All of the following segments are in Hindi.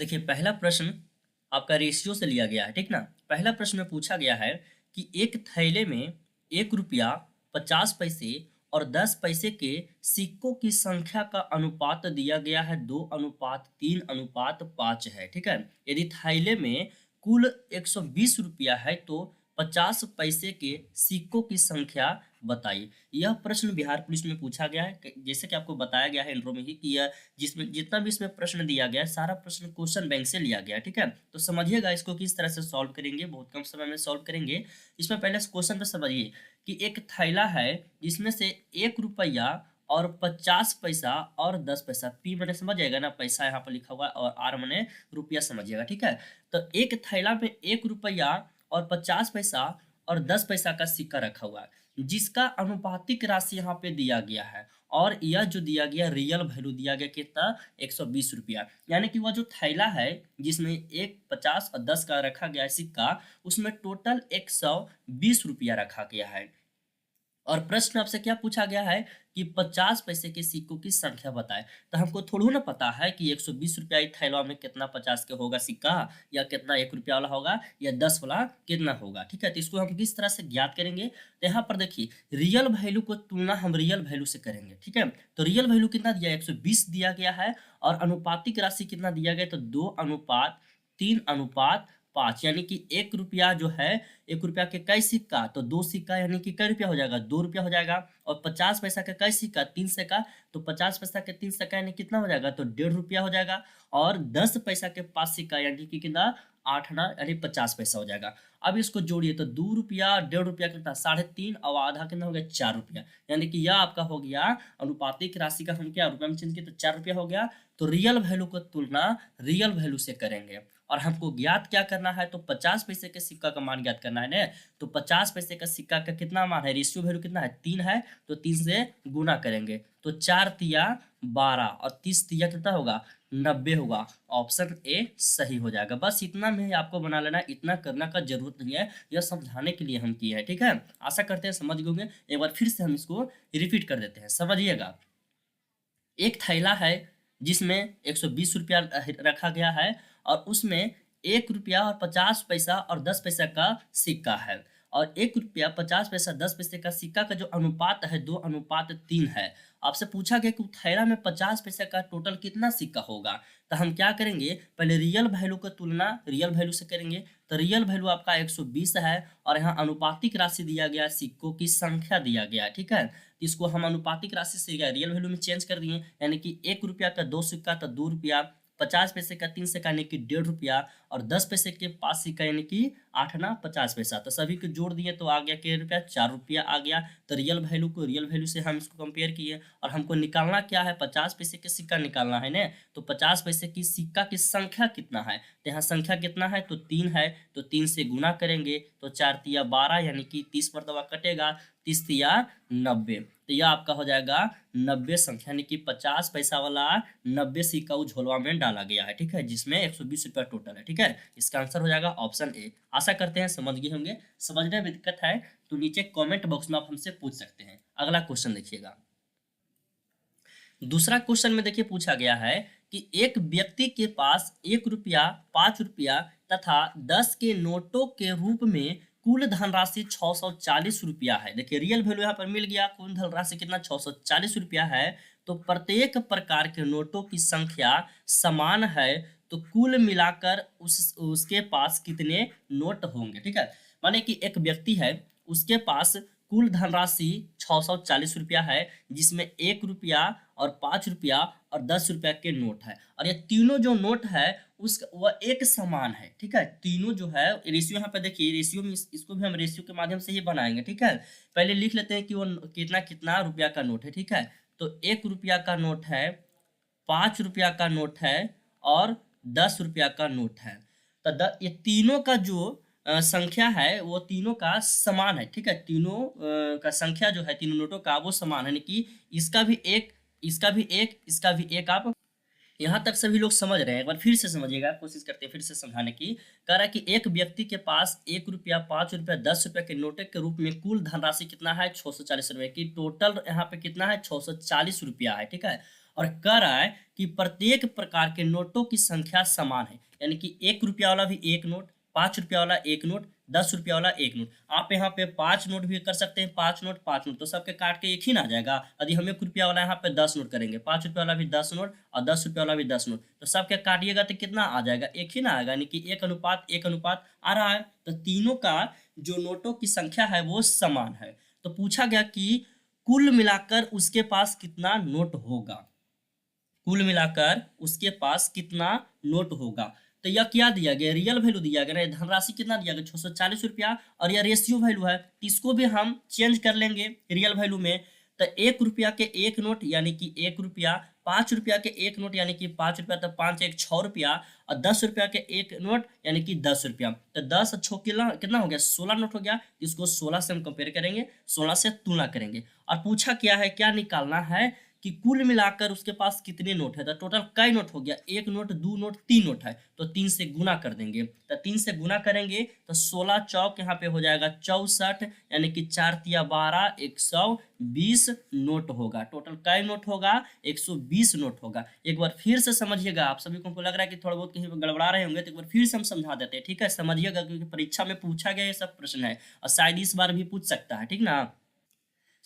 देखिए पहला प्रश्न आपका रेशियो से लिया गया है, ठीक ना। पहला प्रश्न में पूछा गया है कि एक थैले में 1 रुपया 50 पैसे और 10 पैसे के सिक्कों की संख्या का अनुपात दिया गया है 2:3:5 है, ठीक है। यदि थैले में कुल 120 रुपया है तो 50 पैसे के सिक्कों की संख्या बताइए। यह प्रश्न बिहार पुलिस में पूछा गया है। जैसे कि आपको बताया गया है इंट्रो में ही कि यह जिसमें जितना भी इसमें प्रश्न दिया गया है सारा प्रश्न क्वेश्चन बैंक से लिया गया है, ठीक है। तो समझिएगा इसको किस तरह से सॉल्व करेंगे, बहुत कम समय में सॉल्व करेंगे। इसमें पहले क्वेश्चन पे समझिए कि एक थैला है जिसमें से 1 रुपया और 50 पैसा और 10 पैसा, पी मैंने समझ जाएगा ना, पैसा यहाँ पर लिखा हुआ है और आर मैंने रुपया समझिएगा, ठीक है। तो एक थैला में 1 रुपया और 50 पैसा और 10 पैसा का सिक्का रखा हुआ है जिसका अनुपातिक राशि यहाँ पे दिया गया है। और यह जो दिया गया रियल वैल्यू दिया गया कितना, 120 रुपया। यानी कि वह जो थैला है जिसमें 1, 50 और 10 का रखा गया है सिक्का, उसमें टोटल 120 रुपया रखा गया है। और प्रश्न आपसे क्या पूछा गया है कि 50 पैसे के सिक्कों की संख्या बताएं। तो हमको थोड़ा ना पता है कि 120 रुपया थैला में कितना 50 के होगा सिक्का, या कितना 1 रुपया वाला होगा, या 10 वाला कितना होगा, ठीक है। तो इसको हम किस तरह से ज्ञात करेंगे, तो यहाँ पर देखिए रियल वैल्यू को तुलना हम रियल वैल्यू से करेंगे, ठीक है। तो रियल वैल्यू कितना दिया, 120 दिया गया है। और अनुपातिक राशि कितना दिया गया, तो 2:3:5, यानी कि 1 रुपया जो है, 1 रुपया के कई सिक्का, तो 2 सिक्का यानी कि कई रुपया हो जाएगा, 2 रुपया हो जाएगा। और 50 पैसा का कई सिक्का, 3 सिक्का, तो 50 पैसा के 3 सिक्का यानी कितना हो जाएगा, तो 1.5 रुपया हो जाएगा। और 10 पैसा के 5 सिक्का यानी कि कितना, 8 आना यानी 50 पैसा हो जाएगा। अब इसको जोड़िए तो 2 रुपया 1.5 रुपया कितना, 3.5, और आधा कितना हो गया, 4 रुपया। यानी कि यह आपका हो गया अनुपातिक राशि का हम क्या रुपया में चेंज किए तो 4 रुपया हो गया। तो रियल वैल्यू को तुलना रियल वैल्यू से करेंगे। और हमको ज्ञात क्या करना है, तो 50 पैसे के सिक्का का मान ज्ञात करना है ना। तो 50 पैसे का सिक्का का कितना मान है, रेशियो वैल्यू कितना है, 3 है। तो 3 से गुना करेंगे तो 4×3=12 और 30×3 कितना होगा, 90 होगा। ऑप्शन ए सही हो जाएगा। बस इतना में ही आपको बना लेना है, इतना करना का जरूरत नहीं है, यह समझाने के लिए हम किए हैं, ठीक है। आशा करते हैं समझ गए। एक बार फिर से हम इसको रिपीट कर देते हैं, समझिएगा। एक थैला है जिसमें 120 रुपया रखा गया है और उसमें 1 रुपया और 50 पैसा और 10 पैसा का सिक्का है। और 1 रुपया 50 पैसा 10 पैसे का सिक्का का जो अनुपात है 2:3 है। आपसे पूछा गया कि थैला में 50 पैसा का टोटल कितना सिक्का होगा। तो हम क्या करेंगे, पहले रियल वैल्यू का तुलना रियल वैल्यू से करेंगे। तो रियल वैल्यू आपका 120 है और यहाँ अनुपातिक राशि दिया गया, सिक्कों की संख्या दिया गया, ठीक है। इसको हम अनुपातिक राशि से रियल वैल्यू में चेंज कर दिए। यानी कि 1 रुपया का 2 सिक्का तो 2 रुपया, 50 पैसे का 3 सिक्का यानी कि 1.5 रुपया, और 10 पैसे के 5 सिक्का यानी कि 8×50 पैसा। तो सभी को जोड़ दिए तो आ गया क्या रुपया, 4 रुपया आ गया। तो रियल वैल्यू को रियल वैल्यू से हम इसको कंपेयर किए और हमको निकालना क्या है, 50 पैसे के सिक्का निकालना है ना। तो 50 पैसे की सिक्का की संख्या कितना है, तो यहाँ संख्या कितना है, तो 3 है। तो 3 से गुना करेंगे तो 4×3=12 यानी कि 30 मरतबा कटेगा, 30×3=90। तो यह आपका हो जाएगा 90 संख्या, यानी कि 50 पैसा वाला 90 सिक्का उस झोलवा में डाला गया है, ठीक है, जिसमें 120 रुपया टोटल है, ठीक है। इसका आंसर हो जाएगा ऑप्शन ए। आशा करते हैं समझ गए होंगे। समझने में दिक्कत है तो नीचे कमेंट बॉक्स में आप हमसे पूछ सकते हैं। अगला क्वेश्चन देखिएगा। दूसरा क्वेश्चन में देखिए पूछा गया है कि एक व्यक्ति के पास 1 रुपया, 5 रुपया तथा 10 के नोटों के रूप में कुल धनराशि 640 रुपया है। देखिए रियल वैल्यू यहाँ पर मिल गया, कुल धनराशि कितना, 640 रुपया है। तो प्रत्येक प्रकार के नोटों की संख्या समान है, तो कुल मिलाकर उसके पास कितने नोट होंगे, ठीक है। माने कि एक व्यक्ति है, उसके पास कुल धनराशि 640 रुपया है, जिसमें 1 रुपया और 5 रुपया और 10 रुपया के नोट है। और ये तीनों जो नोट है वह एक समान है, ठीक है। तीनों जो है रेशियो यहाँ पे देखिए, रेशियो में इसको भी हम रेशियो के माध्यम से ही बनाएंगे, ठीक है। पहले लिख लेते हैं कि वो कितना कितना रुपया का नोट है, ठीक है। तो 1 रुपया का नोट है, 5 रुपया का नोट है और 10 रुपया का नोट है। तो ये तीनों का जो संख्या है वो तीनों का समान है, ठीक है। तीनों का संख्या जो है तीनों नोटों का वो समान है, यानी कि इसका भी एक, इसका भी एक, इसका भी एक। आप यहाँ तक सभी लोग समझ रहे हैं, एक बार फिर से समझिएगा, कोशिश करते हैं फिर से समझाने की। कह रहा है कि एक व्यक्ति के पास 1 रुपया, 5 रुपया, 10 रुपया के नोट के रूप में कुल धनराशि कितना है, 640 रुपये की। टोटल यहाँ पे कितना है, 640 रुपया है, ठीक है। और कह रहा है कि प्रत्येक प्रकार के नोटों की संख्या समान है, यानी कि 1 रुपया वाला भी एक नोट, 5 रुपया वाला एक नोट, 10 रुपया वाला एक नोट। आप यहाँ पे 5 नोट भी कर सकते हैं, 5 नोट 5 नोट, तो सबके काट के एक ही ना आ जाएगा। यदि हम 1 रुपया वाला यहाँ पे 10 नोट करेंगे, 5 रुपया वाला भी 10 नोट और 10 रुपया वाला भी 10 नोट, तो सबके काटिएगा तो कितना आ जाएगा, एक ही ना आएगा, यानी कि 1 अनुपात 1 अनुपात आ रहा है। तो तीनों का जो नोटों की संख्या है वो समान है। तो पूछा गया कि कुल मिलाकर उसके पास कितना नोट होगा, कुल मिलाकर उसके पास कितना नोट होगा। तो यह क्या दिया गया, रियल वैल्यू दिया गया, धनराशि कितना दिया गया 640 रुपया, और यह रेशियो वैल्यू है, तो इसको भी हम चेंज कर लेंगे रियल वैल्यू में। तो 1 रुपया के एक नोट यानी कि 1 रुपया, 5 रुपया के एक नोट यानी कि 5 रुपया, तो 5 एक 6 रुपया, और 10 रुपया के एक नोट यानी कि 10 रुपया। तो 10 और 6 कितना हो गया, 16 नोट हो गया। इसको 16 से हम कंपेयर करेंगे, 16 से तुलना करेंगे। और पूछा क्या है, क्या निकालना है कि कुल मिलाकर उसके पास कितने नोट है। तो टोटल कई नोट हो गया, एक नोट, दो नोट, तीन नोट है, तो 3 से गुना कर देंगे। तो 3 से गुना करेंगे तो 16 चौक यहाँ पे हो जाएगा 64, यानी कि 4 तिया 12, 120 नोट होगा। टोटल कई नोट होगा, 120 नोट होगा। एक बार फिर से समझिएगा, आप सभी को लग रहा है कि थोड़ा बहुत कहीं गड़बड़ा रहे होंगे, तो एक बार फिर से हम समझा देते हैं, ठीक है। समझिएगा, क्योंकि परीक्षा में पूछा गया ये सब प्रश्न है और शायद इस बार भी पूछ सकता है, ठीक ना।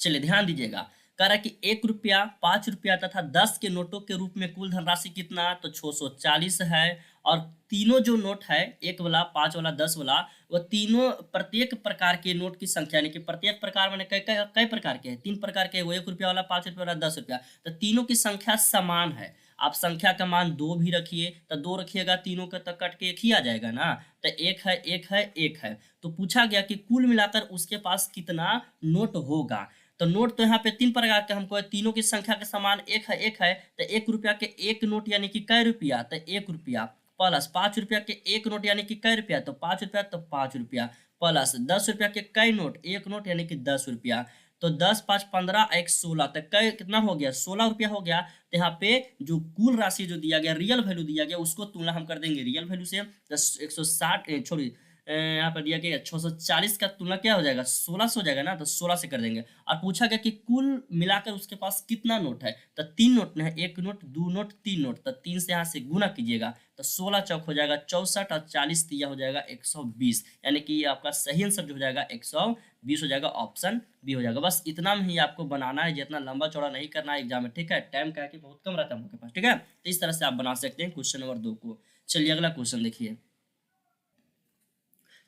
चलिए ध्यान दीजिएगा, कह रहा है कि 1 रुपया, 5 रुपया तथा 10 के नोटों के रूप में कुल धनराशि कितना, तो 640 है। और तीनों जो नोट है, 1 वाला, 5 वाला, 10 वाला, वो तीनों प्रत्येक प्रकार के नोट की संख्या, यानी कि प्रत्येक प्रकार मैंने कई प्रकार के हैं, 3 प्रकार के, वो 1 रुपया वाला, 5 रुपया वाला, 10 रुपया, तो तीनों की संख्या समान है। आप संख्या का मान 2 भी रखिए, तो 2 रखिएगा, तीनों का तक कट के एक ही आ जाएगा ना। तो एक है, एक है, एक है। तो पूछा गया कि कुल मिलाकर उसके पास कितना नोट होगा। तो नोट तो यहाँ पे 3 प्रकार के हमको है, तीनों की संख्या के समान एक है, एक है। तो 1 रुपया के एक नोट यानी कि कै रुपया, तो 1 रुपया, प्लस 5 रुपया के एक नोट यानी कि कै रुपया, तो 5 रुपया, तो 5 रुपया, प्लस 10 रुपया के कै नोट, एक नोट यानी कि 10 रुपया, तो 10 5 15 1 16, तो कै कितना हो गया, 16 रुपया हो गया। तो यहाँ पे जो कुल राशि जो दिया गया, रियल वैल्यू दिया गया, उसको तुलना हम कर देंगे रियल वैल्यू से। 160 छोड़िए, यहाँ पर दिया गया 640 का तुलना क्या हो जाएगा, 16 से हो जाएगा ना, तो 16 से कर देंगे। और पूछा गया कि कुल मिलाकर उसके पास कितना नोट है, तो 3 नोट है, 1 नोट, 2 नोट, 3 नोट, तो 3 से यहाँ से गुना कीजिएगा, तो 16 चौक हो जाएगा 64, और 40 तिया हो जाएगा 120, यानी कि आपका सही आंसर जो हो जाएगा 120 हो जाएगा, ऑप्शन बी हो जाएगा। बस इतना में ही आपको बनाना है, जितना लंबा चौड़ा नहीं करना है एग्जाम में, ठीक है। टाइम क्या है कि बहुत कम रहता है हम लोग के पास, ठीक है। तो इस तरह से आप बना सकते हैं क्वेश्चन नंबर 2 को। चलिए अगला क्वेश्चन देखिए।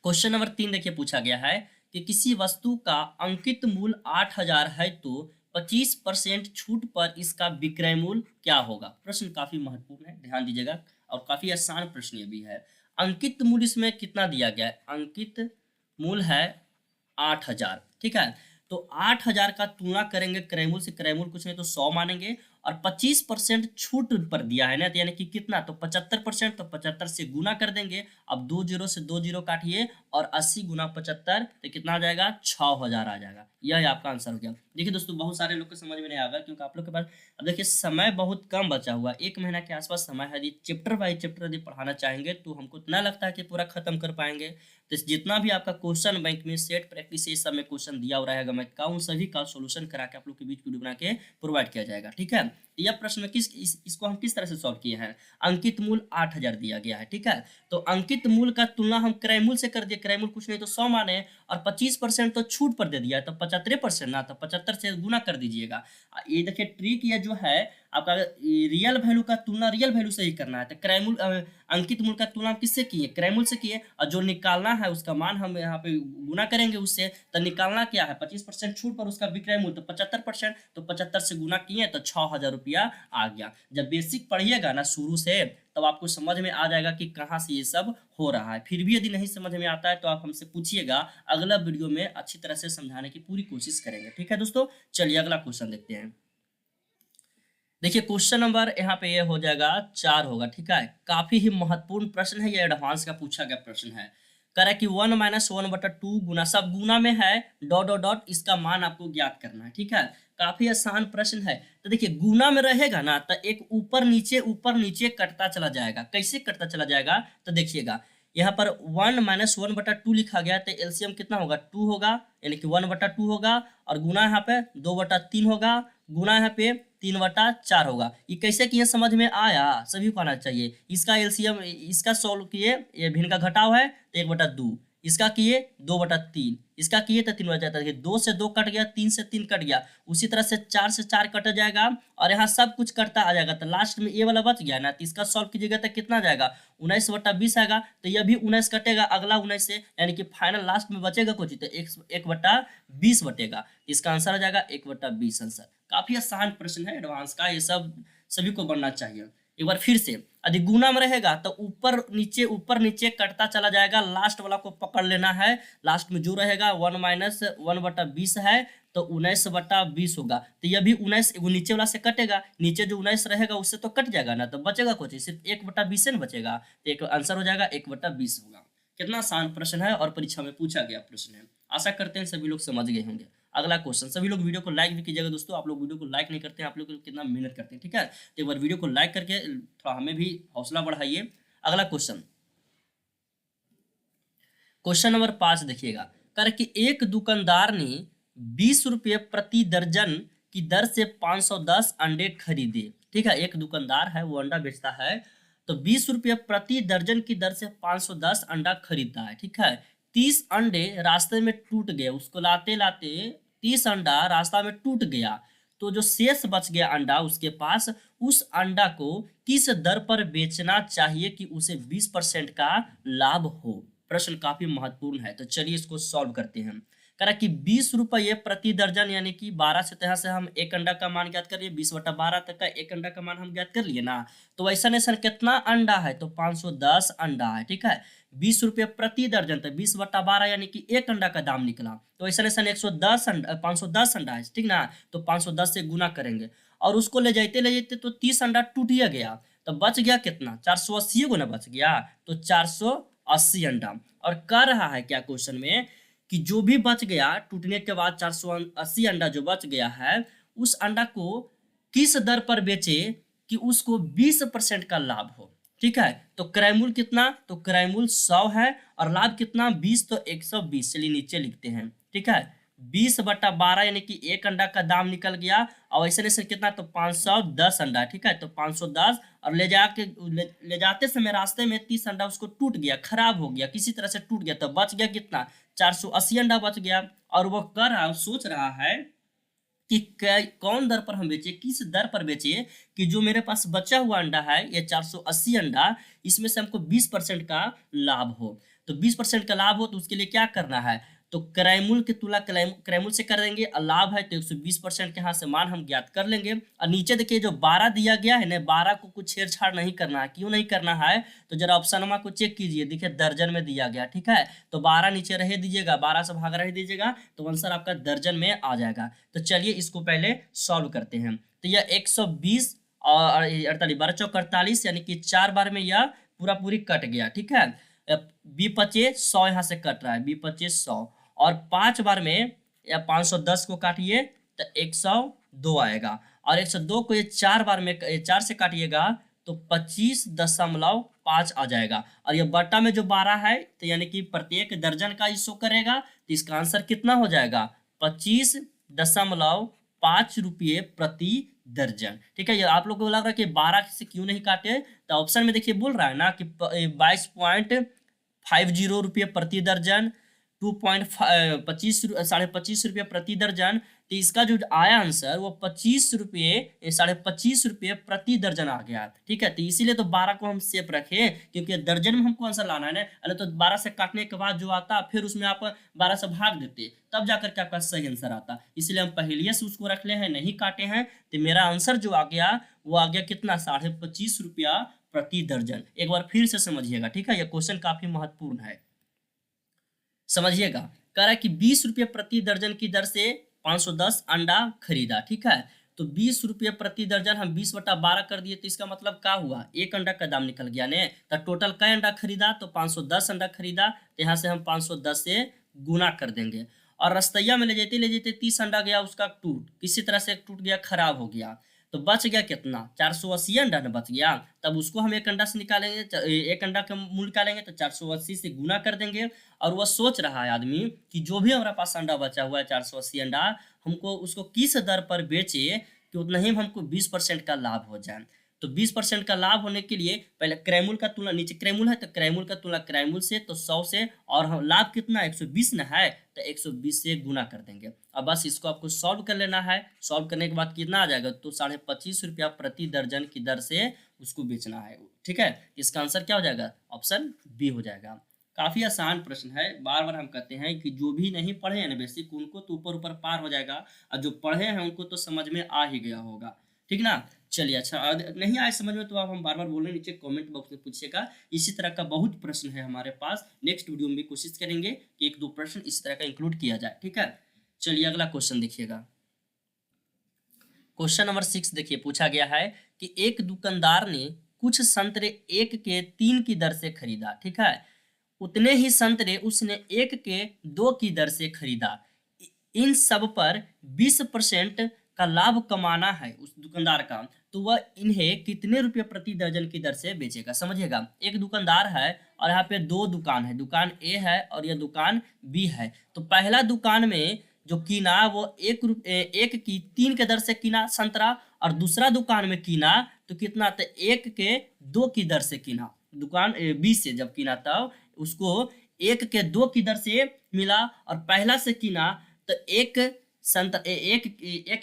क्वेश्चन नंबर 3 देखिए, पूछा गया है कि किसी वस्तु का अंकित मूल्य 8000 है, तो 25% छूट पर इसका विक्रय मूल्य क्या होगा। प्रश्न काफी महत्वपूर्ण है, ध्यान दीजिएगा, और काफी आसान प्रश्न ये भी है। अंकित मूल्य इसमें कितना दिया गया है, अंकित मूल्य है 8000, ठीक है। तो 8000 का तुलना करेंगे क्रय मूल्य से, क्रय मूल्य कुछ नहीं तो 100 मानेंगे, और 25% छूट पर दिया है ना, तो यानी कि कितना, तो 75%, तो 75 से गुना कर देंगे। अब 2 जीरो से 2 जीरो काटिए, और 80 गुना 75, तो कितना आ जाएगा, 6000 आ जाएगा। यह आपका आंसर हो गया। देखिए दोस्तों, बहुत सारे लोग को समझ में नहीं आएगा, क्योंकि आप लोग के पास अब देखिए समय बहुत कम बचा हुआ, 1 महीना के आसपास समय है। यदि चैप्टर बाई चैप्टर यदि पढ़ाना चाहेंगे, तो हमको इतना लगता है कि पूरा खत्म कर पाएंगे। तो जितना भी आपका क्वेश्चन बैंक में सेट प्रैक्टिस ये सब में क्वेश्चन दिया हुआ रहेगा, मैं उन सभी का सोल्यूशन करा के आप लोग के बीच वीडियो बना के प्रोवाइड किया जाएगा, ठीक है। यह प्रश्न में इसको हम किस तरह से सॉल्व किए हैं, अंकित मूल्य 8000 दिया गया है, ठीक है। तो अंकित मूल्य का तुलना हम क्रय मूल्य से कर दिए, क्रय मूल्य कुछ नहीं तो 100 माने, और 25% तो छूट पर दे दिया है, तो 75% ना, तो 75 से गुना कर दीजिएगा। ये देखिए ट्रिक, ये जो है आपका रियल वैल्यू का तुलना रियल वैल्यू से ही करना है। तो क्रय मूल्य, अंकित मूल्य का तुलना हम किससे किए, क्रय मूल्य से किए, और जो निकालना है उसका मान हम यहाँ पे गुना करेंगे उससे। तो निकालना क्या है, 25% छूट पर उसका विक्रय मूल्य, तो 75%, तो 75 से गुना किए तो 6000 रुपया आ गया। जब बेसिक पढ़िएगा ना शुरू से, तब आपको समझ में आ जाएगा कि कहाँ से ये सब हो रहा है। फिर भी यदि नहीं समझ में आता है तो आप हमसे पूछिएगा, अगला वीडियो में अच्छी तरह से समझाने की पूरी कोशिश करेंगे, ठीक है दोस्तों। चलिए अगला क्वेश्चन देखते हैं। देखिए क्वेश्चन नंबर यहाँ पे ये हो जाएगा 4 होगा, ठीक है। काफी ही महत्वपूर्ण प्रश्न है, ये एडवांस का पूछा गया प्रश्न है। कह रहा है कि 1 - 1/2 गुना, सब गुना में है, डॉट डॉट डॉट, इसका मान आपको ज्ञात करना है, ठीक है। काफी आसान प्रश्न है। तो देखिए गुना में रहेगा ना, तो एक ऊपर नीचे कटता चला जाएगा। कैसे कटता चला जाएगा, तो देखिएगा यहाँ पर 1 - 1/2 लिखा गया, तो एलसीएम कितना होगा, 2 होगा, यानी कि 1/2 होगा, और गुना यहाँ पे 2/3 होगा, गुना यहाँ पे 3/4 होगा। ये कैसे किए समझ में आया? सभी को आना चाहिए। इसका एलसीएम इसका सॉल्व किए, ये भिन्न का घटाव है तो 1/2, इसका किए 2/3, इसका किए तो 3/4। 2 से 2 कट गया, 3 से 3 कट गया, उसी तरह से 4 से 4 कट जाएगा और यहाँ सब कुछ कटता आ जाएगा। तो लास्ट में ये वाला बच गया ना, तो इसका सॉल्व कीजिएगा तो कितना जाएगा? 19/20 आएगा। तो यह भी 19 कटेगा, अगला 19 से, यानी कि फाइनल लास्ट में बचेगा कुछ तो 1/20 बटेगा। इसका आंसर आ जाएगा 1/20 आंसर। काफी आसान प्रश्न है एडवांस का, ये सब सभी को बनना चाहिए। एक बार फिर से, यदि गुना में रहेगा तो ऊपर नीचे कटता चला जाएगा, लास्ट वाला को पकड़ लेना है। लास्ट में जो रहेगा 1 माइनस 1/20 है तो 19/20 होगा। तो यह भी 19 नीचे वाला से कटेगा, नीचे जो 19 रहेगा उससे तो कट जाएगा ना, तो बचेगा कुछ, सिर्फ 1/20 न बचेगा। तो एक आंसर हो जाएगा 1/20 होगा। कितना आसान प्रश्न है और परीक्षा में पूछा गया प्रश्न है। आशा करते हैं सभी लोग समझ गए होंगे। अगला क्वेश्चन, सभी लोग वीडियो को लाइक भी कीजिएगा दोस्तों। आप लोग वीडियो को लाइक नहीं करते हैं, आप लोग कितना मेहनत करते हैं, ठीक है? तो एक बार वीडियो को लाइक करके थोड़ा हमें भी हौसला बढ़ाइए। अगला क्वेश्चन, क्वेश्चन नंबर 5 देखिएगा। कर कि एक दुकानदार ने 20 रुपये प्रति दर्जन की दर से 510 अंडे खरीदे। ठीक है, एक दुकानदार है, वो अंडा बेचता है, तो 20 रुपये प्रति दर्जन की दर से 510 अंडा खरीदता है। ठीक है, 30 अंडे रास्ते में टूट गए, उसको लाते लाते 30 अंडा रास्ता में टूट गया, तो जो शेष बच गया अंडा उसके पास, उस अंडा को किस दर पर बेचना चाहिए कि उसे 20% का लाभ हो? प्रश्न काफी महत्वपूर्ण है, तो चलिए इसको सॉल्व करते हैं। कह रहा कि 20 रुपये प्रति दर्जन, यानी कि 12 से यहाँ से हम एक अंडा का मान ज्ञात करिए, 20/12 तक का एक अंडा का मान हम ज्ञात कर लिए ना। तो ऐसा ऐसा कितना अंडा है? तो 510 अंडा है। ठीक है, 20 रुपये प्रति दर्जन, तो 20/12 यानी कि एक अंडा का दाम निकला। तो ऐसा ऐसा 110 अंडा, 510 अंडा है, ठीक ना। तो 510 से गुना करेंगे और उसको ले जाते तो 30 अंडा टूट गया, तो बच गया कितना? 480 गुना बच गया, तो 480 अंडा। और कर रहा है क्या क्वेश्चन में कि जो भी बच गया टूटने के बाद 480 अंडा जो बच गया है, उस अंडा को किस दर पर बेचे कि उसको 20% का लाभ हो। ठीक है, तो क्रय मूल्य कितना? तो क्रय मूल्य 100 है और लाभ कितना? 20, तो 120। चलिए नीचे लिखते हैं। ठीक है, 20/12 यानी कि एक अंडा का दाम निकल गया, और ऐसे ऐसे कितना? तो 510 अंडा। ठीक है, तो 510, और ले जाते समय रास्ते में 30 अंडा उसको टूट गया, खराब हो गया, किसी तरह से टूट गया, तो बच गया कितना? 480 अंडा बच गया। और वो सोच रहा है कि कौन दर पर हम बेचे, किस दर पर बेचे कि जो मेरे पास बचा हुआ अंडा है ये 480 अंडा, इसमें से हमको 20% का लाभ हो। तो 20% का लाभ हो तो उसके लिए क्या करना है? तो क्रय मूल्य की तुलना क्रय मूल्य से कर देंगे, और लाभ है तो 120% के यहाँ से मान हम ज्ञात कर लेंगे। और नीचे देखिए जो 12 दिया गया है ना, 12 को कुछ छेड़छाड़ नहीं करना है। क्यों नहीं करना है? तो जरा ऑप्शन को चेक कीजिए, देखिए दर्जन में दिया गया। ठीक है, तो 12 नीचे रह दीजिएगा, 12 से भाग रह दीजिएगा, तो आंसर आपका दर्जन में आ जाएगा। तो चलिए इसको पहले सॉल्व करते हैं। तो यह 120 और 48, 12×4 = 48, यानी कि 4 बार में यह पूरी कट गया। ठीक है, 20×25 100 यहाँ से कट रहा है, 20×25 100, और 5 बार में या 510 को काटिए तो 102 आएगा, और 102 को ये 4 बार में 4 से काटिएगा तो 25.5 आ जाएगा। और ये बट्टा में जो 12 है, तो यानी कि प्रत्येक दर्जन का शो करेगा, तो इसका आंसर कितना हो जाएगा? 25.5 रुपये प्रति दर्जन। ठीक है, ये आप लोगों को लग रहा है कि 12 से क्यों नहीं काटे, तो ऑप्शन में देखिए बोल रहा है ना कि 22.50 रुपये प्रति दर्जन, 25.25 रुपये प्रति दर्जन। तो इसका जो आया आंसर वो 25 रुपये प्रति दर्जन आ गया। ठीक है, तो इसीलिए तो 12 को हम सेफ रखे, क्योंकि दर्जन में हमको आंसर लाना है ना। अरे तो 12 से काटने के बाद जो आता फिर उसमें आप 12 से भाग देते, तब जाकर के आपका सही आंसर आता। इसलिए हम पहले से उसको रख ले हैं, नहीं काटे हैं। तो मेरा आंसर जो आ गया वो आ गया कितना? 25.5 रुपया प्रति दर्जन। एक बार फिर से समझिएगा। ठीक है, यह क्वेश्चन काफी महत्वपूर्ण है, समझिएगा। कह रहा है कि 20 रुपये प्रति दर्जन की दर से 510 अंडा खरीदा। ठीक है, तो 20 रुपये प्रति दर्जन हम 20/12 कर दिए, तो इसका मतलब क्या हुआ? एक अंडा का दाम निकल गया ने। तो टोटल कई अंडा खरीदा? तो 510 अंडा खरीदा, तो यहाँ से हम 510 से गुना कर देंगे। और रस्तैया में ले जाते 30 अंडा गया, उसका किसी तरह से टूट गया, खराब हो गया, तो बच गया कितना? 480 अंडा न बच गया। तब उसको हम एक अंडा से निकालेंगे, एक अंडा का मूल्य निकालेंगे तो 480 से गुना कर देंगे। और वह सोच रहा है आदमी कि जो भी हमारे पास अंडा बचा हुआ है 480 अंडा, हमको उसको किस दर पर बेचे कि कि उतना ही हमको 20% का लाभ हो जाए। तो 20% का लाभ होने के लिए पहले क्रैमूल का तुलना, नीचे क्रैमूल है तो क्रैमूल का तुलना क्रैमूल से, तो 100 से, और हम लाभ कितना 120 ना है तो 120 से गुना कर देंगे। अब बस इसको आपको सॉल्व कर लेना है। सॉल्व करने के बाद कितना आ जाएगा, तो 25.5 रुपया प्रति दर्जन की दर से उसको बेचना है। ठीक है, इसका आंसर क्या हो जाएगा, ऑप्शन बी हो जाएगा। काफी आसान प्रश्न है। बार बार हम कहते हैं कि जो भी नहीं पढ़े हैं ना बेसिक, उनको तो ऊपर ऊपर पार हो जाएगा, और जो पढ़े हैं उनको तो समझ में आ ही गया होगा। ठीक ना, चलिए अच्छा, नहीं आए समझ में तो आप हम बार बार बोल रहे हैं, नीचे कमेंट बॉक्स में पूछिएगा। इसी तरह का बहुत प्रश्न है हमारे पास, नेक्स्ट वीडियो में भी कोशिश करेंगे कि 1-2 प्रश्न इस तरह का इंक्लूड किया जाए। ठीक है, चलिए अगला क्वेश्चन देखिएगा। क्वेश्चन नंबर 6 देखिए, पूछा गया है कि एक दुकानदार ने कुछ संतरे 1 के 3 की दर से खरीदा। ठीक है, उतने ही संतरे उसने 1 के 2 की दर से खरीदा। इन सब पर 20% का लाभ कमाना है उस दुकानदार का, तो वह इन्हें कितने रुपए प्रति दर्जन की दर से बेचेगा। समझिएगा, एक दुकानदार है और यहाँ पे 2 दुकान है, दुकान ए है और यह दुकान बी है। तो पहला दुकान में जो कीना वो 1 की 3 के दर से कीना संतरा, और दूसरा दुकान में कीना तो कितना, तो 1 के 2 की दर से कीना। दुकान बी से जब कीना तब उसको 1 के 2 की दर से मिला, और पहला से कीना तो एक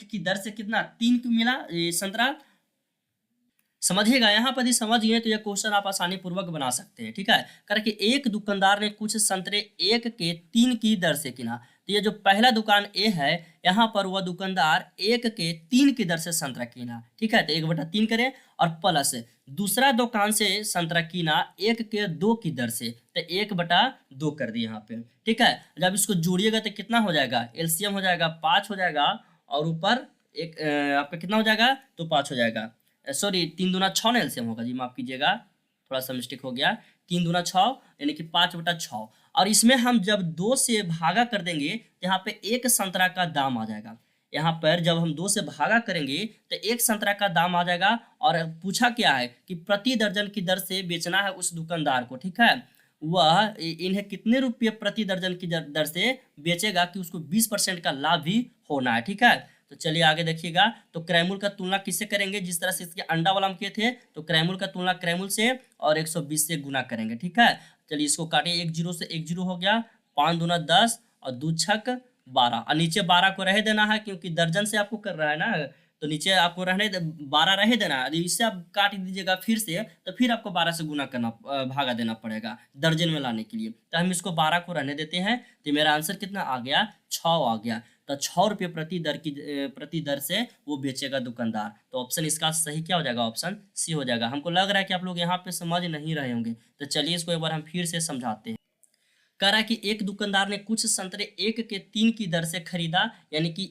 की दर से कितना 3 की मिला संतरा। समझिएगा, यहाँ पर यदि समझ गए तो यह क्वेश्चन आप आसानी पूर्वक बना सकते हैं। ठीक है, करके एक दुकानदार ने कुछ संतरे 1 के 3 की दर से किना। तो ये जो पहला दुकान ए है, यहाँ पर वह दुकानदार 1 के 3 की दर से संतरा कीना। ठीक है, तो 1/3 करें, और प्लस दूसरा दुकान से संतरा कीना 1 के 2 की दर से, तो 1/2 कर दिए यहाँ पे। ठीक है, जब इसको जोड़िएगा तो कितना हो जाएगा, एलसीएम हो जाएगा 5 हो जाएगा, और ऊपर एक आपका कितना हो जाएगा, तो 5 हो जाएगा। सॉरी, 3 दूना 6 ना एलसीएम होगा जी, माफ कीजिएगा, थोड़ा सा मिस्टेक हो गया। 3 दूना 6 यानी कि 5/6, और इसमें हम जब 2 से भागा कर देंगे तो यहाँ पे एक संतरा का दाम आ जाएगा। यहाँ पर जब हम 2 से भागा करेंगे तो एक संतरा का दाम आ जाएगा, और पूछा क्या है कि प्रति दर्जन की दर से बेचना है उस दुकानदार को। ठीक है, वह इन्हें कितने रुपये प्रति दर्जन की दर से बेचेगा कि उसको 20% का लाभ भी होना है। ठीक है, तो चलिए आगे देखिएगा। तो क्रैमूल का तुलना किससे करेंगे, जिस तरह से इसके अंडा वाला हम किए थे, तो क्रैमूल का तुलना क्रैमूल से और 120 से गुना करेंगे। ठीक है, चलिए इसको काटिए, 1 0 से 1 0 हो गया, 5 दूना 10 और 2 छक 12, और नीचे 12 को रह देना है क्योंकि दर्जन से आपको कर रहा है ना, तो नीचे आपको रहने 12 रह देना है। यदि इससे आप काट दीजिएगा फिर से, तो फिर आपको 12 से गुना करना भागा देना पड़ेगा दर्जन में लाने के लिए। तो हम इसको 12 को रहने देते हैं, तो मेरा आंसर कितना आ गया, 6 आ गया। तो 6 रुपये प्रति दर से वो बेचेगा दुकानदार। तो ऑप्शन इसका सही क्या हो जाएगा, ऑप्शन सी हो जाएगा। हमको लग रहा है कि आप लोग यहाँ पे समझ नहीं रहे होंगे, तो चलिए इसको एक बार हम फिर से समझाते हैं। कह रहा है कि एक दुकानदार ने कुछ संतरे 1 के 3 की दर से खरीदा, यानी कि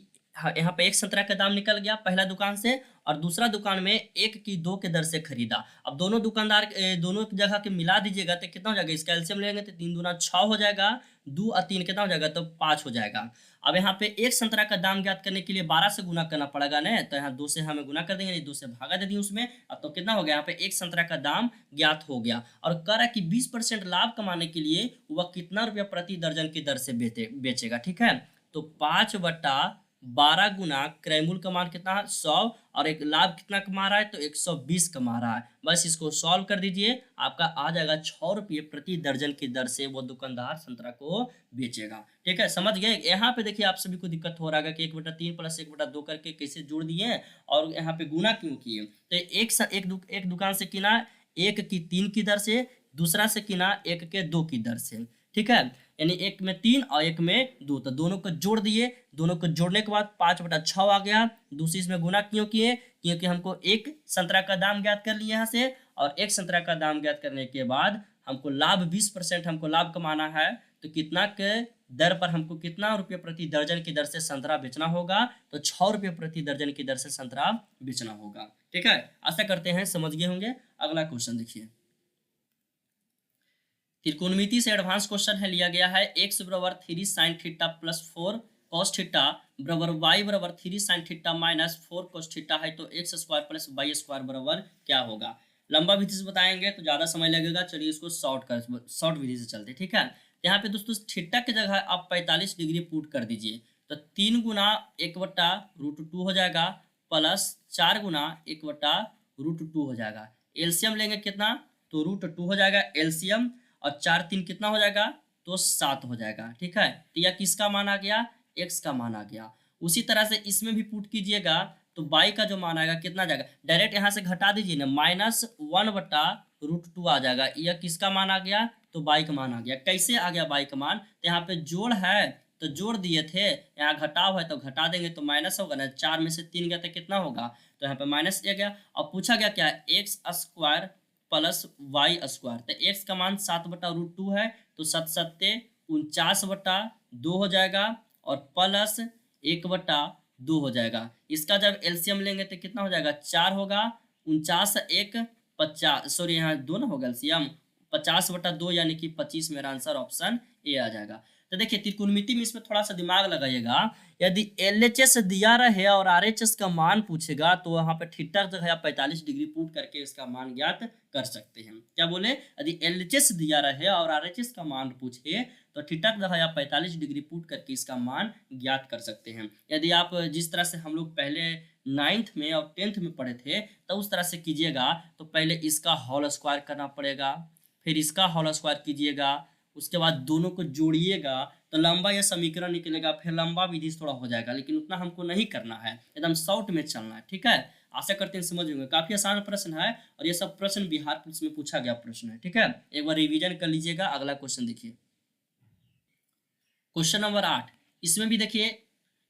यहाँ पे एक संतरा का दाम निकल गया पहला दुकान से, और दूसरा दुकान में 1 की 2 के दर से खरीदा। अब दोनों दुकानदार दोनों जगह के मिला दीजिएगा तो कितना हो जाएगा, इसका एलसीएम लेंगे तो 3 दूना 6 हो जाएगा, 2 और 3 कितना हो जाएगा, तो 5 हो जाएगा। अब यहाँ पे एक संतरा का दाम ज्ञात करने के लिए 12 से गुना करना पड़ेगा ना, तो यहाँ 2 से हमें गुना कर देंगे, 2 से भागा दे दिए उसमें। अब तो कितना हो गया, यहाँ पे एक संतरा का दाम ज्ञात हो गया, और कह रहा है कि 20% लाभ कमाने के लिए वह कितना रुपया प्रति दर्जन की दर से बेचेगा। ठीक है, तो 5/12 गुना क्रैमूल का मान कितना है 100, और एक लाभ कितना कमा रहा है, तो 120 कमा रहा है। बस इसको सॉल्व कर दीजिए, आपका आ जाएगा 6 रुपये प्रति दर्जन की दर से वो दुकानदार संतरा को बेचेगा। ठीक है, समझ गए। यहाँ पे देखिए आप सभी को दिक्कत हो रहा है कि 1/3 प्लस 1/2 करके कैसे जोड़ दिए और यहाँ पे गुना क्यों किए। तो एक दुकान से किना 1 की 3 की दर से, दूसरा से किना 1 के 2 की दर से। ठीक है, यानी एक में 3 और एक में 2, तो दोनों को जोड़ दिए। दोनों को जोड़ने के बाद 5/6 आ गया। दूसरी इसमें गुना क्यों किए, क्योंकि हमको एक संतरा का दाम ज्ञात कर लिया यहाँ से, और एक संतरा का दाम ज्ञात करने के बाद हमको लाभ 20% हमको लाभ कमाना है, तो कितना के दर पर हमको कितना रुपये प्रति दर्जन की दर से संतरा बेचना होगा, तो 6 रुपये प्रति दर्जन की दर से संतरा बेचना होगा। ठीक है, आशा करते हैं समझ गए होंगे। अगला क्वेश्चन देखिए, त्रिकोणमिति से एडवांस क्वेश्चन है, लिया गया है x बराबर 3 sin theta plus 4 cos theta बराबर y बराबर 3 sin theta minus 4 cos theta है, तो x square plus y square बराबर क्या होगा। लंबा विधि से बताएंगे तो ज़्यादा समय लगेगा, चलिए इसको शॉर्ट विधि से चलते। ठीक है, यहाँ पे दोस्तों थीटा की जगह आप 45 डिग्री पुट कर दीजिए, तो 3 गुना 1/√2 हो जाएगा, प्लस 4 गुना 1/√2 हो जाएगा। एलसीएम लेंगे कितना, तो √2 हो जाएगा एलसीएम, और 4 3 कितना हो जाएगा, तो 7 हो जाएगा। ठीक है, तो यह किसका मान आ गया, एक्स का मान आ गया। उसी तरह से इसमें भी पुट कीजिएगा तो बाई का जो मान आएगा कितना जाएगा, डायरेक्ट यहाँ से घटा दीजिए ना, -1/√2 आ जाएगा। यह किसका मान आ गया, तो बाई का मान आ गया। कैसे आ गया बाई का मान, तो यहाँ पे जोड़ है तो जोड़ दिए थे, यहाँ घटाव है तो घटा देंगे तो माइनस होगा ना, 4 में से 3 गया तो कितना होगा, तो यहाँ पे माइनस आ गया। अब पूछा गया क्या है, x² प्लस y², तो x का मान 7/√2 है, तो 7 7 49/2 हो जाएगा, और प्लस 1/2 हो जाएगा। इसका जब एलसीएम लेंगे तो कितना हो जाएगा, 4 होगा, 49 1 50, सॉरी यहाँ 2 ना होगा एलसीएम, 50/2 यानी कि 25, मेरा आंसर ऑप्शन ए आ जाएगा। तो देखिए त्रिकोणमिति में इसमें थोड़ा सा दिमाग लगाइएगा, यदि एलएचएस दिया रहे और आरएचएस का मान पूछेगा तो वहां पे थीटा जो है 45 डिग्री पुट करके इसका मान ज्ञात कर सकते हैं। क्या बोले, यदि एलएचएस दिया रहे और आरएचएस का मान पूछे तो थीटा जो है 45 डिग्री पुट करके इसका मान ज्ञात कर सकते हैं। यदि आप जिस तरह से हम लोग पहले 9th में और 10th में पढ़े थे तो उस तरह से कीजिएगा, तो पहले इसका होल स्क्वायर करना पड़ेगा, फिर इसका होल स्क्वायर कीजिएगा, उसके बाद दोनों को जोड़िएगा तो लंबा यह समीकरण निकलेगा, फिर लंबा विधि से थोड़ा हो जाएगा, लेकिन उतना हमको नहीं करना है, एकदम शॉर्ट में चलना है। ठीक है, आशा करते हैं समझ होंगे। काफी आसान प्रश्न है और ये सब प्रश्न बिहार पुलिस में पूछा गया प्रश्न है। ठीक है, एक बार रिवीजन कर लीजिएगा। अगला क्वेश्चन देखिए, क्वेश्चन नंबर 8। इसमें भी देखिए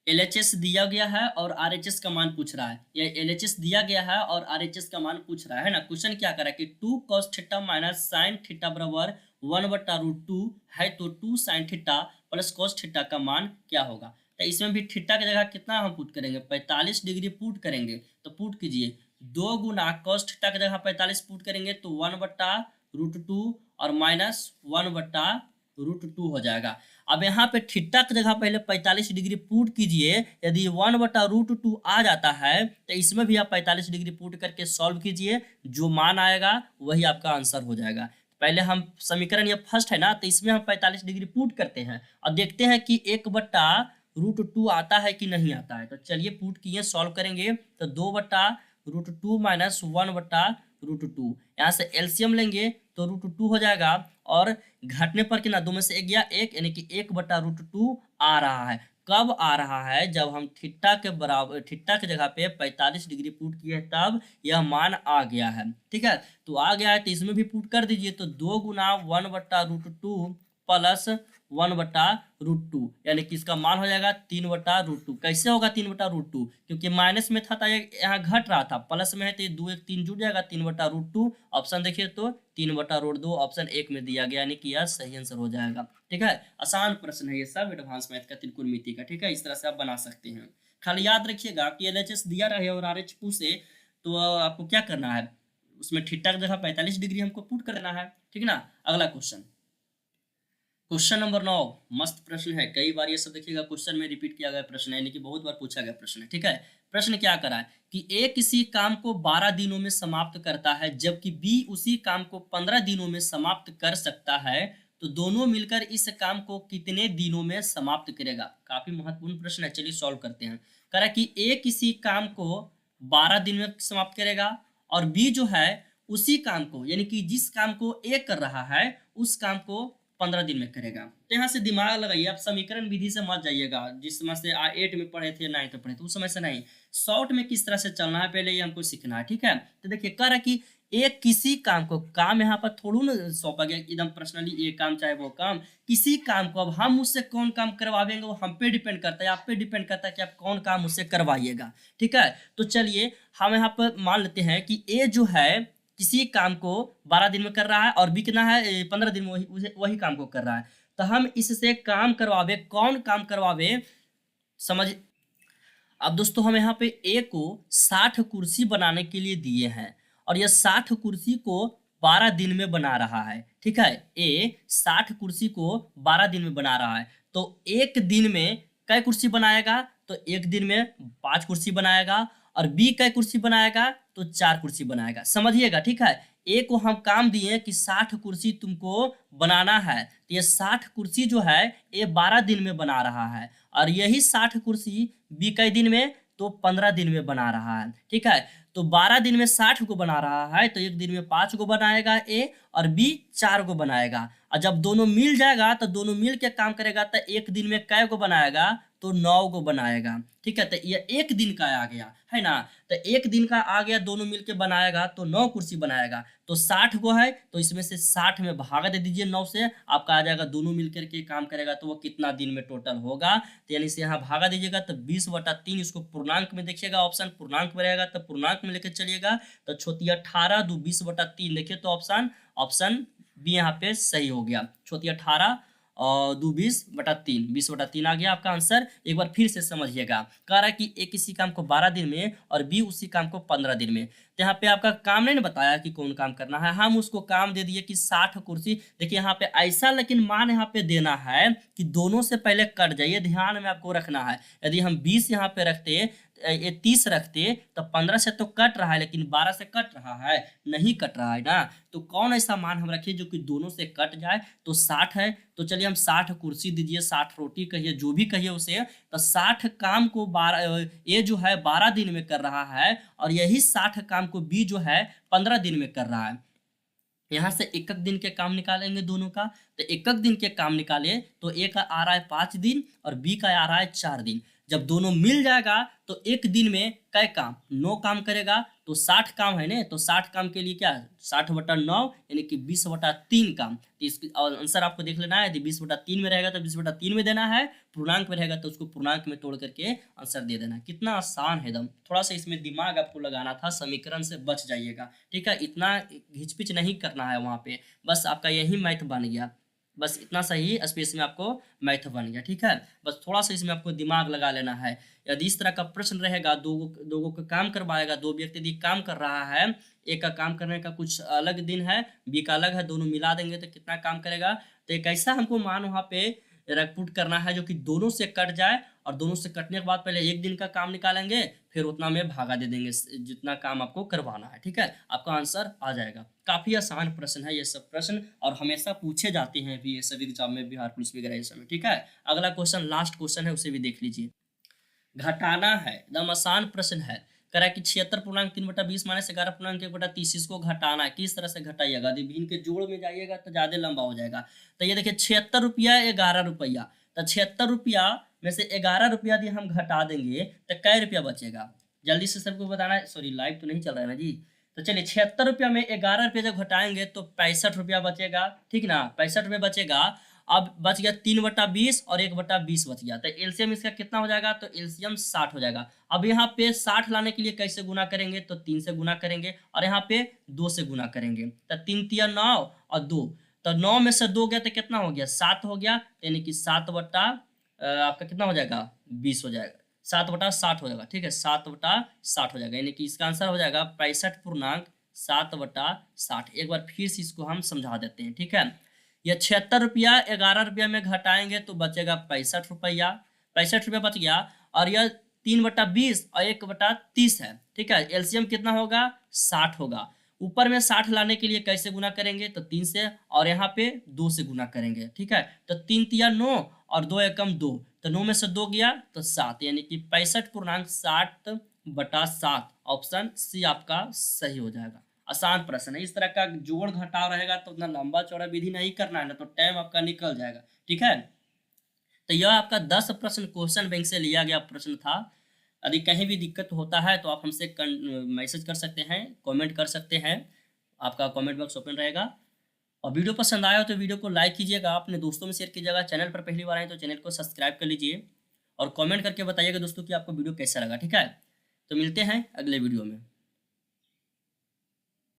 एलएचएस दिया गया है और आरएचएस का मान पूछ रहा है। ये एलएचएस दिया गया है और आरएचएस का मान पूछ रहा है ना। क्वेश्चन क्या कर रहा है कि 2 cos theta minus sin theta बराबर 1/√2 है, तो 2 sin theta plus cos theta का मान क्या होगा। तो इसमें भी थीटा की जगह कितना हम पुट करेंगे, 45 डिग्री पुट करेंगे, तो पुट कीजिए 2 गुना cos थीटा की जगह 45 पुट करेंगे तो 1/√2 और माइनस 1/√2 हो जाएगा। अब यहाँ पे थीटा की जगह पहले 45 डिग्री पुट कीजिए, यदि 1/√2 आ जाता है तो इसमें भी आप 45 डिग्री पुट करके सॉल्व कीजिए, जो मान आएगा वही आपका आंसर हो जाएगा। पहले हम समीकरण, ये फर्स्ट है ना, तो इसमें हम 45 डिग्री पुट करते हैं और देखते हैं कि 1/√2 आता है कि नहीं आता है। तो चलिए पुट किए, सॉल्व करेंगे तो 2/√2 माइनस 1/√2, यहाँ से एलसीएम लेंगे तो √2 हो जाएगा, और घटने पर कितना, 2 में से 1 गया 1, यानी कि 1/√2 आ रहा है। कब आ रहा है, जब हम थीटा के बराबर, थीटा की जगह पे 45 डिग्री पुट किए तब यह मान आ गया है। ठीक है, तो आ गया है तो इसमें भी पुट कर दीजिए, तो 2 गुना 1/√2 प्लस 1/√2, यानी कि इसका मान हो जाएगा 3/√2। कैसे होगा 3/√2, क्योंकि माइनस में था तो यहाँ घट रहा था, प्लस में है तो 2 1 3 जुड़ जाएगा, 3/√2। ऑप्शन देखिए तो 3/√2 ऑप्शन 1 में दिया गया, यानी कि यह सही आंसर हो जाएगा। ठीक है, आसान प्रश्न है ये सब, एडवांस मैथ का, त्रिकोणमिति का। ठीक है, इस तरह से आप बना सकते हैं। खाली याद रखिएगा कि एलएचएस दिया रहे और आरएच पूछे तो आपको क्या करना है, उसमें थीटा की जगह 45 डिग्री हमको पुट करना है। ठीक ना, अगला क्वेश्चन, क्वेश्चन नंबर 9। मस्त प्रश्न है, कई बार ये सब देखिएगा क्वेश्चन में रिपीट किया गया प्रश्न है, यानी कि बहुत बार पूछा गया प्रश्न है। ठीक है, प्रश्न क्या करा है कि ए किसी काम को 12 दिनों में समाप्त करता है, जबकि बी उसी काम को 15 दिनों में समाप्त कर सकता है, तो दोनों मिलकर इस काम को कितने दिनों में समाप्त करेगा। काफी महत्वपूर्ण प्रश्न है, चलिए सॉल्व करते हैं। कह रहा है कि ए किसी काम को 12 दिन में समाप्त करेगा और बी जो है उसी काम को, यानी कि जिस काम को ए कर रहा है उस काम को 15 दिन में करेगा। तो यहाँ से दिमाग लगाइए, आप समीकरण विधि से मत जाइएगा, जिस समय से 8 में पढ़े थे 9th में पढ़े थे उस समय से नहीं, शॉर्ट में किस तरह से चलना है पहले ये हमको सीखना है। ठीक है, तो देखिए कह रहा है कि एक किसी काम को, काम यहाँ पर थोड़ा ना सौंपा गया एकदम पर्सनली, ये काम चाहे वो काम, किसी काम को, अब हम उससे कौन काम करवाएंगे वो हम पे डिपेंड करता है, आप पे डिपेंड करता है कि आप कौन काम उससे करवाइएगा। ठीक है, तो चलिए हम यहाँ पर मान लेते हैं कि ए जो है किसी काम को 12 दिन में कर रहा है और बी कितना है 15 दिन में वही काम को कर रहा है, तो हम इससे काम करवावे, कौन काम करवावे, समझ। अब दोस्तों हम यहाँ पे ए को 60 कुर्सी बनाने के लिए दिए हैं और यह 60 कुर्सी को 12 दिन में बना रहा है। ठीक है, ए 60 कुर्सी को 12 दिन में बना रहा है, तो एक दिन में कै कुर्सी बनाएगा, तो एक दिन में 5 कुर्सी बनाएगा, और बी कै कुर्सी बनाएगा, तो 4 कुर्सी बनाएगा। समझिएगा, ठीक है, ए को हम काम दिए कि 60 कुर्सी तुमको बनाना है, तो ये 60 कुर्सी जो है ए 12 दिन में बना रहा है, और यही 60 कुर्सी बी कै दिन में, तो तो 15 दिन में बना रहा है, ठीक है। तो 12 दिन में 60 को बना रहा है तो एक दिन में 5 को बनाएगा ए और बी 4 को बनाएगा। और जब दोनों मिल जाएगा तो दोनों मिल के काम करेगा तो एक दिन में कै को बनाएगा तो 9 को बनाएगा, ठीक है। तो ये एक दिन का आ गया है ना, तो एक दिन का आ गया, दोनों मिलके बनाएगा तो 9 कुर्सी बनाएगा। तो 60 को है तो इसमें से 60 में भागा दे दीजिए 9 से, आपका आ जाएगा दोनों मिलकर के काम करेगा तो वो कितना दिन में टोटल होगा। तो यानी से यहाँ भागा दीजिएगा तो 20/3, इसको पूर्णांक में देखिएगा, ऑप्शन पूर्णांक में रहेगा तो पूर्णांक में लेकर चलिएगा। तो छोटी 18 दो 20/3 देखिए तो ऑप्शन बी यहाँ पे सही हो गया। छोटी 18 और 2 20/3, 20/3 आ गया आपका आंसर। एक बार फिर से समझिएगा, कह रहा है कि ए किसी काम को 12 दिन में और बी उसी काम को 15 दिन में। तो यहाँ पे आपका काम नहीं बताया कि कौन काम करना है, हम उसको काम दे दिए कि 60 कुर्सी। देखिए यहाँ पे ऐसा लेकिन मान यहाँ पे देना है कि दोनों से पहले कट जाइए, ध्यान में आपको रखना है। यदि हम 20 यहाँ पे रखते, ये 30 रखते तो 15 से तो कट रहा है लेकिन 12 से कट रहा है, नहीं कट रहा है ना। तो कौन ऐसा मान हम रखिए जो कि दोनों से कट जाए, तो 60 है। तो चलिए हम 60 कुर्सी दीजिए, 60 रोटी कहिए, जो भी कहिए उसे। तो 60 काम को 12 ए जो है 12 दिन में कर रहा है और यही 60 काम को बी जो है 15 दिन में कर रहा है। यहाँ से एक एक दिन के काम निकालेंगे दोनों का, तो एक एक दिन के काम निकाले तो ए का आ रहा है 5 दिन और बी का आ रहा है 4 दिन। जब दोनों मिल जाएगा तो एक दिन में कै काम 9 काम करेगा, तो 60 काम है ना, तो 60 काम के लिए क्या 60/9 यानी कि 20/3 काम। तो इसका आंसर आपको देख लेना है, यदि 20/3 में रहेगा तो 20/3 में देना है, पूर्णांक में रहेगा तो उसको पूर्णांक में तोड़ करके आंसर दे देना है। कितना आसान है एकदम, थोड़ा सा इसमें दिमाग आपको लगाना था, समीकरण से बच जाइएगा, ठीक है। इतना घिचपिच नहीं करना है वहाँ पे, बस आपका यही मैथ बन गया, बस इतना सही स्पेस में आपको मैथ बन गया, ठीक है। बस थोड़ा सा इसमें आपको दिमाग लगा लेना है। यदि इस तरह का प्रश्न रहेगा, दो का काम करवाएगा, 2 व्यक्ति यदि काम कर रहा है, एक का काम करने का कुछ अलग दिन है, बी का अलग है, दोनों मिला देंगे तो कितना काम करेगा। तो एक ऐसा हमको मान वहाँ पे पुट करना है जो कि दोनों से कट जाए, और दोनों से कटने के बाद पहले एक दिन का काम निकालेंगे, फिर उतना में भागा दे देंगे जितना काम आपको करवाना है, ठीक है। आपका आंसर आ जाएगा। काफी आसान प्रश्न है ये सब प्रश्न, और हमेशा पूछे जाते हैं भी ये सब एग्जाम में, बिहार पुलिस वगैरह ये सब में, ठीक है। अगला क्वेश्चन लास्ट क्वेश्चन है, उसे भी देख लीजिए। घटाना है, एकदम आसान प्रश्न है। कह रहा है कि 76.3/20 माइनस 11.1/30, इसको घटाना है। किस तरह से घटाइएगा, यदि भिन्न के जोड़ में जाइएगा तो ज्यादा लंबा हो जाएगा। तो ये देखिए 76 रुपया 11 रुपया, तो 76 रुपया में से 11 रुपया यदि हम घटा देंगे तो कै रुपया बचेगा, जल्दी से सबको बताना है। सॉरी लाइव तो नहीं चल रहा है ना जी। तो चलिए 76 रुपया में 11 रुपया जब घटाएंगे तो 65 रुपया बचेगा, ठीक ना, 65 रुपया बचेगा। अब बच गया 3/20 और 1/20 बच गया, तो एलसीएम इसका कितना हो जाएगा, तो एलसीएम 60 हो जाएगा। अब यहाँ पे 60 लाने के लिए कैसे गुना करेंगे, तो 3 से गुना करेंगे, और यहाँ पे 2 से गुना करेंगे। तो 3 तिया 9 और 2, तो 9 में से 2 गया तो कितना हो गया, 7 हो गया, यानी कि 7 आपका कितना हो जाएगा, 20 हो जाएगा, 7/60 हो जाएगा, ठीक है, 7/60 हो जाएगा, यानी कि इसका आंसर हो जाएगा 65.7/60। एक बार फिर से इसको हम समझा देते हैं, ठीक है। यह 76 रुपया 11 रुपया में घटाएंगे तो बचेगा 65 रुपया, 65 रुपया बच गया। और यह 3/20 और 1/30 है, ठीक है। एलसीएम कितना होगा, 60 होगा। ऊपर में 60 लाने के लिए कैसे गुना करेंगे, तो 3 से, और यहाँ पे 2 से गुना करेंगे, ठीक है। तो 3 तिया 9 और 2 एकम 2, तो 9 में से 2 गया तो 7, यानी कि 65.60/7। ऑप्शन सी आपका सही हो जाएगा। आसान प्रश्न है, इस तरह का जोड़ घटाव रहेगा तो उतना लंबा चौड़ा विधि नहीं करना है ना, तो टाइम आपका निकल जाएगा, ठीक है। तो यह आपका 10 प्रश्न क्वेश्चन बैंक से लिया गया प्रश्न था। यदि कहीं भी दिक्कत होता है तो आप हमसे मैसेज कर सकते हैं, कमेंट कर सकते हैं, आपका कमेंट बॉक्स ओपन रहेगा। और वीडियो पसंद आया तो वीडियो को लाइक कीजिएगा, अपने दोस्तों में शेयर कीजिएगा। चैनल पर पहली बार आए तो चैनल को सब्सक्राइब कर लीजिए, और कमेंट करके बताइएगा दोस्तों कि आपको वीडियो कैसा लगा, ठीक है। तो मिलते हैं अगले वीडियो में।